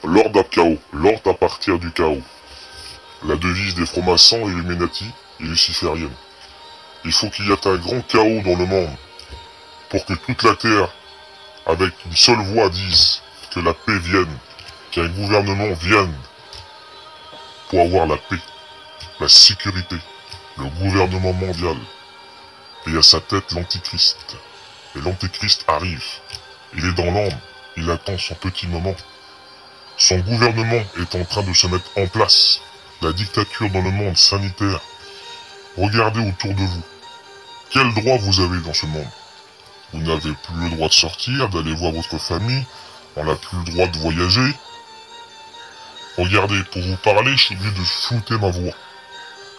L'ordre à chaos, l'ordre à partir du chaos. La devise des francs-maçons, Illuminati et luciférienne. Il faut qu'il y ait un grand chaos dans le monde pour que toute la Terre, avec une seule voix, dise que la paix vienne, qu'un gouvernement vienne pour avoir la paix, la sécurité, le gouvernement mondial. Et à sa tête l'antichrist. Et l'antichrist arrive. Il est dans l'ombre, il attend son petit moment. Son gouvernement est en train de se mettre en place. La dictature dans le monde sanitaire. Regardez autour de vous. Quel droit vous avez dans ce monde? Vous n'avez plus le droit de sortir, d'aller voir votre famille. On n'a plus le droit de voyager. Regardez, pour vous parler, je suis obligé de flouter ma voix.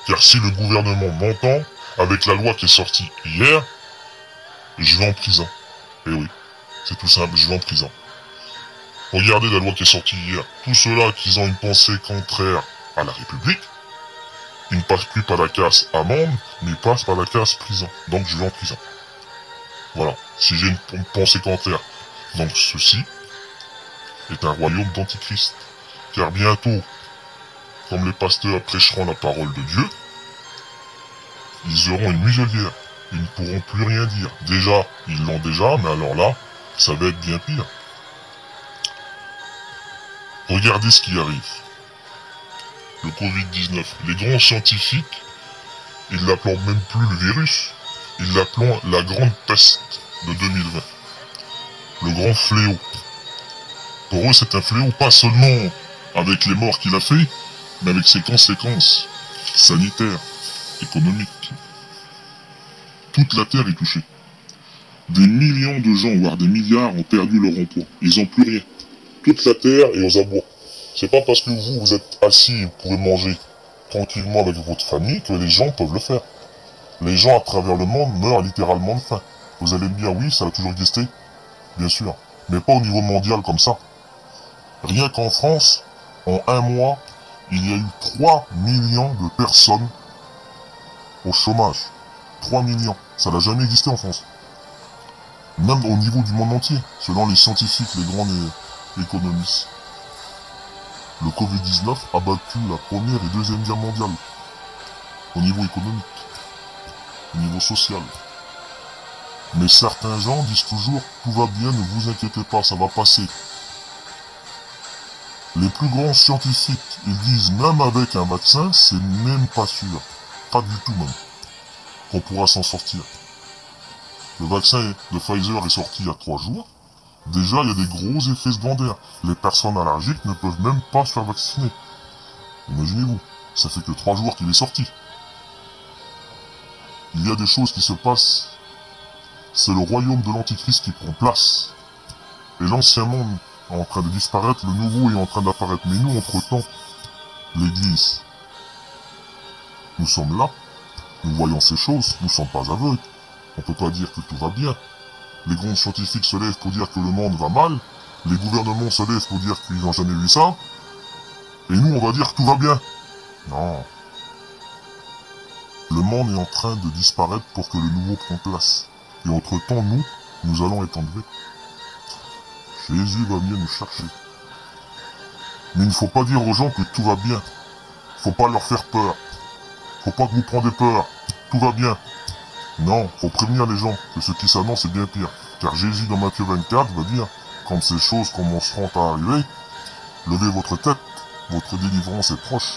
Car si le gouvernement m'entend, avec la loi qui est sortie hier, je vais en prison. Eh oui, c'est tout simple, je vais en prison. Regardez la loi qui est sortie hier. Tous ceux-là qui ont une pensée contraire à la République, ils ne passent plus par la case amende, mais ils passent par la case prison. Donc je vais en prison. Voilà, si j'ai une pensée contraire. Donc ceci est un royaume d'antichrist. Car bientôt, comme les pasteurs prêcheront la parole de Dieu, ils auront une muselière. Ils ne pourront plus rien dire. Déjà, ils l'ont déjà, mais alors là, ça va être bien pire. Regardez ce qui arrive. Le Covid-19. Les grands scientifiques, ils l'appellent même plus le virus, ils l'appellent la grande peste de 2020. Le grand fléau. Pour eux, c'est un fléau, pas seulement avec les morts qu'il a fait, mais avec ses conséquences sanitaires, économiques. Toute la Terre est touchée. Des millions de gens, voire des milliards, ont perdu leur emploi. Ils n'ont plus rien. Toute la Terre est aux abois. C'est pas parce que vous êtes assis et vous pouvez manger tranquillement avec votre famille que les gens peuvent le faire. Les gens à travers le monde meurent littéralement de faim. Vous allez me dire, oui, ça a toujours existé. Bien sûr. Mais pas au niveau mondial comme ça. Rien qu'en France, en un mois, il y a eu 3 millions de personnes au chômage. 3 millions. Ça n'a jamais existé en France. Même au niveau du monde entier, selon les scientifiques, les grands économistes. Le Covid-19 a battu la première et deuxième guerre mondiale. Au niveau économique. Au niveau social. Mais certains gens disent toujours, tout va bien, ne vous inquiétez pas, ça va passer. Les plus grands scientifiques, ils disent, même avec un vaccin, c'est même pas sûr. Pas du tout même. Qu'on pourra s'en sortir. Le vaccin de Pfizer est sorti il y a 3 jours. Déjà, il y a des gros effets secondaires. Les personnes allergiques ne peuvent même pas se faire vacciner. Imaginez-vous, ça fait que 3 jours qu'il est sorti. Il y a des choses qui se passent. C'est le royaume de l'antichrist qui prend place. Et l'ancien monde est en train de disparaître, le nouveau est en train d'apparaître. Mais nous, entre-temps, l'Église, nous sommes là, nous voyons ces choses, nous ne sommes pas aveugles. On ne peut pas dire que tout va bien. Les grands scientifiques se lèvent pour dire que le monde va mal. Les gouvernements se lèvent pour dire qu'ils n'ont jamais vu ça. Et nous, on va dire que tout va bien. Non. Le monde est en train de disparaître pour que le nouveau prenne place. Et entre-temps, nous allons être enlevés. Jésus va venir nous chercher. Mais il ne faut pas dire aux gens que tout va bien. Il ne faut pas leur faire peur. Il ne faut pas que vous preniez peur. Tout va bien. Non, faut prévenir les gens que ce qui s'annonce est bien pire. Car Jésus dans Matthieu 24 va dire, quand ces choses commenceront à arriver, levez votre tête, votre délivrance est proche.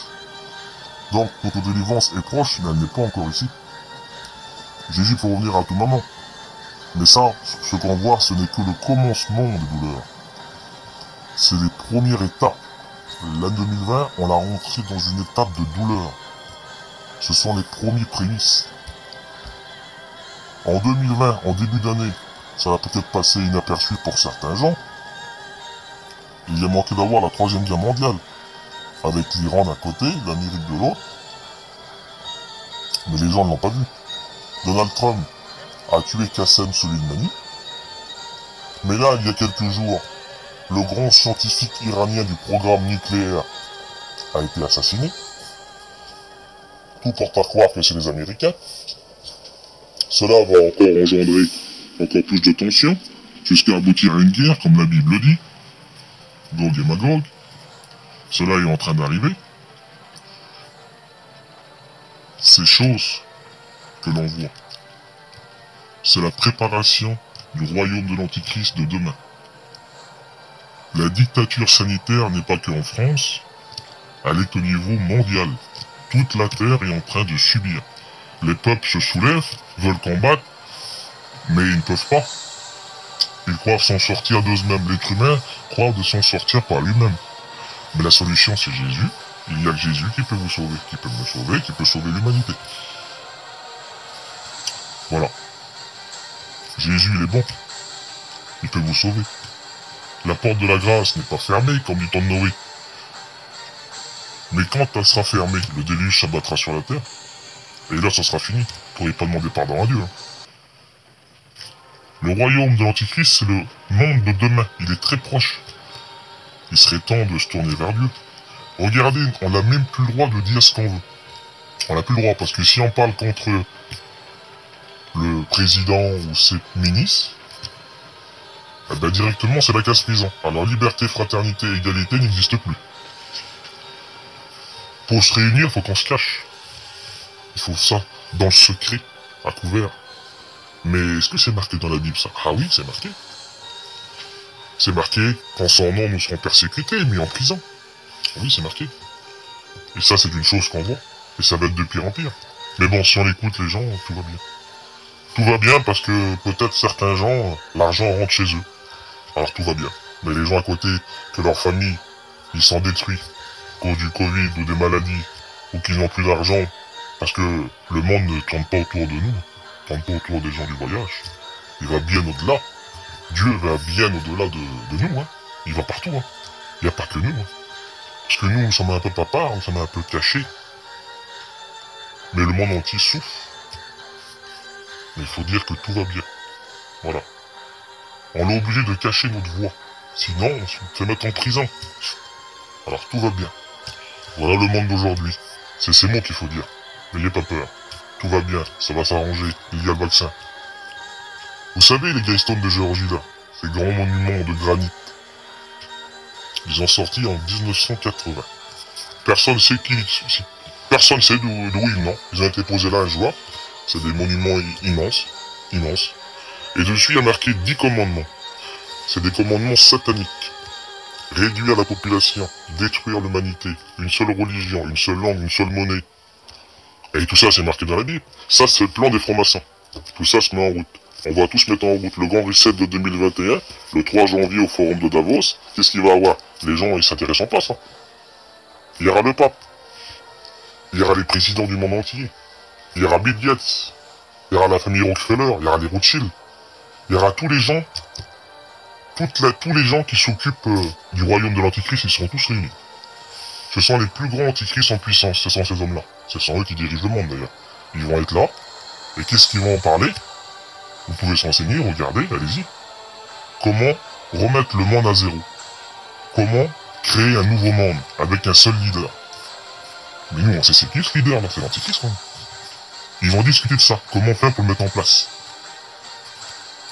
Donc votre délivrance est proche, mais elle n'est pas encore ici. Jésus peut revenir à tout moment. Mais ça, ce qu'on voit, ce n'est que le commencement des douleurs. C'est les premières étapes. L'année 2020, on l'a rentré dans une étape de douleur. Ce sont les premiers prémices. En 2020, en début d'année, ça va peut-être passer inaperçu pour certains gens. Il y a manqué d'avoir la 3e guerre mondiale, avec l'Iran d'un côté, l'Amérique de l'autre. Mais les gens ne l'ont pas vu. Donald Trump a tué Qassem Soleimani. Mais là, il y a quelques jours, le grand scientifique iranien du programme nucléaire a été assassiné. Tout porte à croire que c'est les Américains. Cela va encore engendrer encore plus de tensions, jusqu'à aboutir à une guerre, comme la Bible dit. Gog et Magog. cela est en train d'arriver. Ces choses que l'on voit, c'est la préparation du royaume de l'Antichrist de demain. La dictature sanitaire n'est pas qu'en France, elle est au niveau mondial. Toute la Terre est en train de subir. Les peuples se soulèvent, veulent combattre, mais ils ne peuvent pas. Ils croient s'en sortir d'eux-mêmes. L'être humain croit de s'en sortir par lui-même. Mais la solution, c'est Jésus. Il y a que Jésus qui peut vous sauver, qui peut me sauver, qui peut sauver l'humanité. Voilà. Jésus, il est bon. Il peut vous sauver. La porte de la grâce n'est pas fermée comme du temps de Noé. Mais quand elle sera fermée, le déluge s'abattra sur la terre. Et là, ça sera fini. Vous ne pourrez pas demander pardon à Dieu. Le royaume de l'Antichrist, c'est le monde de demain. Il est très proche. Il serait temps de se tourner vers Dieu. Regardez, on n'a même plus le droit de dire ce qu'on veut. On n'a plus le droit, parce que si on parle contre le président ou ses ministres, eh ben directement c'est la casse-prison. Alors liberté, fraternité, égalité n'existe plus. Pour se réunir, il faut qu'on se cache. Il faut ça dans le secret, à couvert. Mais est-ce que c'est marqué dans la Bible ça? Ah oui, c'est marqué. C'est marqué qu'en son nom nous serons persécutés, mis en prison. Oui, c'est marqué. Et ça, c'est une chose qu'on voit. Et ça va être de pire en pire. Mais bon, si on écoute les gens, tout va bien. Tout va bien parce que peut-être certains gens, l'argent rentre chez eux. Alors tout va bien. Mais les gens à côté, que leur famille, ils sont détruits à cause du Covid ou des maladies, ou qu'ils n'ont plus d'argent, parce que le monde ne tourne pas autour de nous, ne tourne pas autour des gens du voyage. Il va bien au-delà. Dieu va bien au-delà de nous. Hein. Il va partout. Hein. Il n'y a pas que nous. Hein. Parce que nous sommes un peu à part, nous sommes un peu cachés. Mais le monde entier souffre. Mais il faut dire que tout va bien. Voilà. On est obligé de cacher notre voix. Sinon, on se fait mettre en prison. Alors tout va bien. Voilà le monde d'aujourd'hui. C'est ces mots qu'il faut dire. N'ayez pas peur. Tout va bien, ça va s'arranger. Il y a le vaccin. Vous savez, les Gaystones de Géorgie, là, ces grands monuments de granit, ils ont sorti en 1980. Personne sait qui, personne sait d'où ils viennent. Ils ont été posés là un jour. C'est des monuments immenses, immenses. Et dessus, il y a marqué 10 commandements. C'est des commandements sataniques. Réduire la population, détruire l'humanité, une seule religion, une seule langue, une seule monnaie. Et tout ça, c'est marqué dans la Bible. Ça, c'est le plan des francs-maçons. Tout ça se met en route. On va tous mettre en route le grand reset de 2021, le 3 janvier au forum de Davos. Qu'est-ce qu'il va y avoir? Les gens, ils s'intéressent pas, ça. Il y aura le pape. Il y aura les présidents du monde entier. Il y aura Bill Gates. Il y aura la famille Rockefeller. Il y aura les Rothschild. Il y aura tous les gens. Tous les gens qui s'occupent du royaume de l'Antichrist, ils seront tous réunis. Ce sont les plus grands antichrists en puissance, ce sont ces hommes-là. Ce sont eux qui dirigent le monde, d'ailleurs. Ils vont être là. Et qu'est-ce qu'ils vont en parler? Vous pouvez s'enseigner, regardez, allez-y. Comment remettre le monde à zéro? Comment créer un nouveau monde avec un seul leader? Mais nous, on sait c'est qui ce leader, là? C'est l'Antichrist, quoi. Ils vont discuter de ça. Comment faire pour le mettre en place?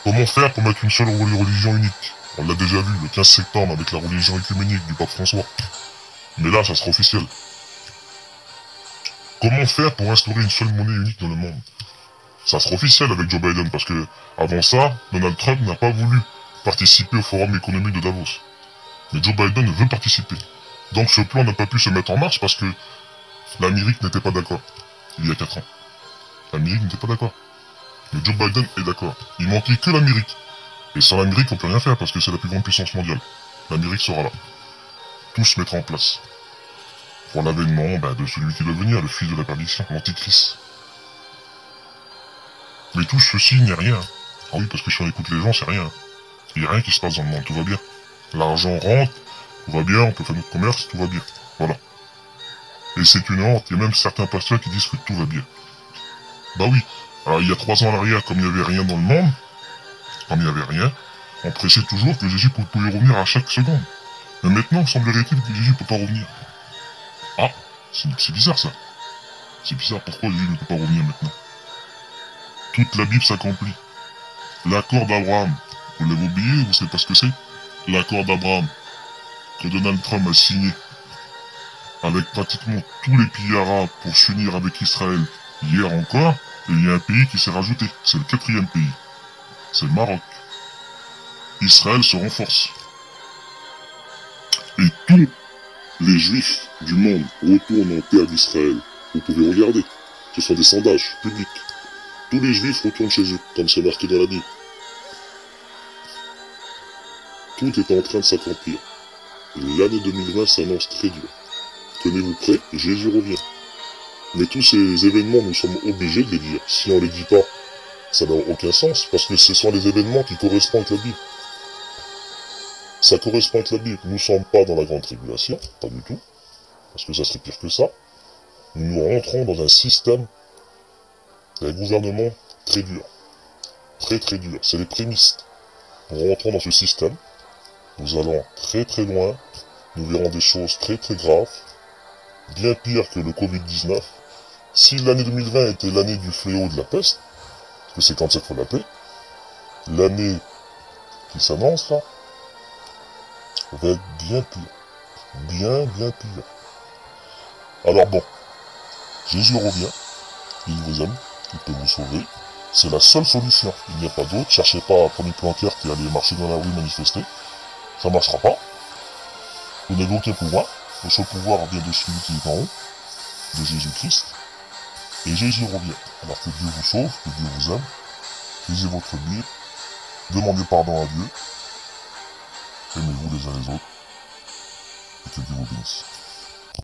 Comment faire pour mettre une seule religion unique? On l'a déjà vu le 15 septembre avec la religion œcuménique du pape François. Mais là, ça sera officiel. Comment faire pour instaurer une seule monnaie unique dans le monde? Ça sera officiel avec Joe Biden, parce que, avant ça, Donald Trump n'a pas voulu participer au forum économique de Davos. Mais Joe Biden veut participer. Donc ce plan n'a pas pu se mettre en marche parce que l'Amérique n'était pas d'accord. Il y a 4 ans. L'Amérique n'était pas d'accord. Mais Joe Biden est d'accord. Il manquait que l'Amérique. Et sans l'Amérique, on peut rien faire parce que c'est la plus grande puissance mondiale. L'Amérique sera là. Tout se mettra en place. Pour l'avènement de celui qui doit venir, le fils de la perdition, l'Antichrist. Mais tout ceci n'est rien. Ah oui, parce que si on écoute les gens, c'est rien. Il n'y a rien qui se passe dans le monde, tout va bien. L'argent rentre, tout va bien, on peut faire notre commerce, tout va bien. Voilà. Et c'est une honte, il y a même certains pasteurs qui disent que tout va bien. Bah oui, alors il y a 3 ans en arrière, comme il n'y avait rien dans le monde, comme il n'y avait rien, on prêchait toujours que Jésus pouvait revenir à chaque seconde. Mais maintenant, semblerait-il que Jésus ne peut pas revenir. Ah, c'est bizarre ça. C'est bizarre, pourquoi Jésus ne peut pas revenir maintenant? Toute la Bible s'accomplit. L'accord d'Abraham, vous l'avez oublié, vous savez pas ce que c'est? L'accord d'Abraham, que Donald Trump a signé avec pratiquement tous les pays arabes pour s'unir avec Israël hier encore, et il y a un pays qui s'est rajouté, c'est le 4e pays, c'est le Maroc. Israël se renforce. Et tous les juifs du monde retournent en terre d'Israël. Vous pouvez regarder, ce sont des sondages publics. Tous les juifs retournent chez eux, comme c'est marqué dans la Bible. Tout est en train de s'accomplir. L'année 2020 s'annonce très dure. Tenez-vous prêts, Jésus revient. Mais tous ces événements, nous sommes obligés de les dire. Si on ne les dit pas, ça n'a aucun sens, parce que ce sont les événements qui correspondent avec la Bible. Ça correspond avec la Bible. Nous ne sommes pas dans la grande tribulation, pas du tout, parce que ça serait pire que ça. Nous rentrons dans un système d'un gouvernement très dur. Très très dur. C'est les prémices. Nous rentrons dans ce système. Nous allons très très loin. Nous verrons des choses très très graves. Bien pire que le Covid-19. Si l'année 2020 était l'année du fléau de la peste, parce que c'est comme ça qu'il faut l'appeler, l'année qui s'annonce là, va être bien pire. Bien pire. Alors bon, Jésus revient, il vous aime, il peut vous sauver. C'est la seule solution, il n'y a pas d'autre. Cherchez pas à prendre une planqueur qui allait marcher dans la rue manifester. Ça marchera pas. Vous n'avez aucun pouvoir. Le seul pouvoir vient de celui qui est en haut, de Jésus-Christ. Et Jésus revient. Alors que Dieu vous sauve, que Dieu vous aime. Lisez votre Bible. Demandez pardon à Dieu. Aimez-vous les uns les autres. Et que Dieu vous bénisse.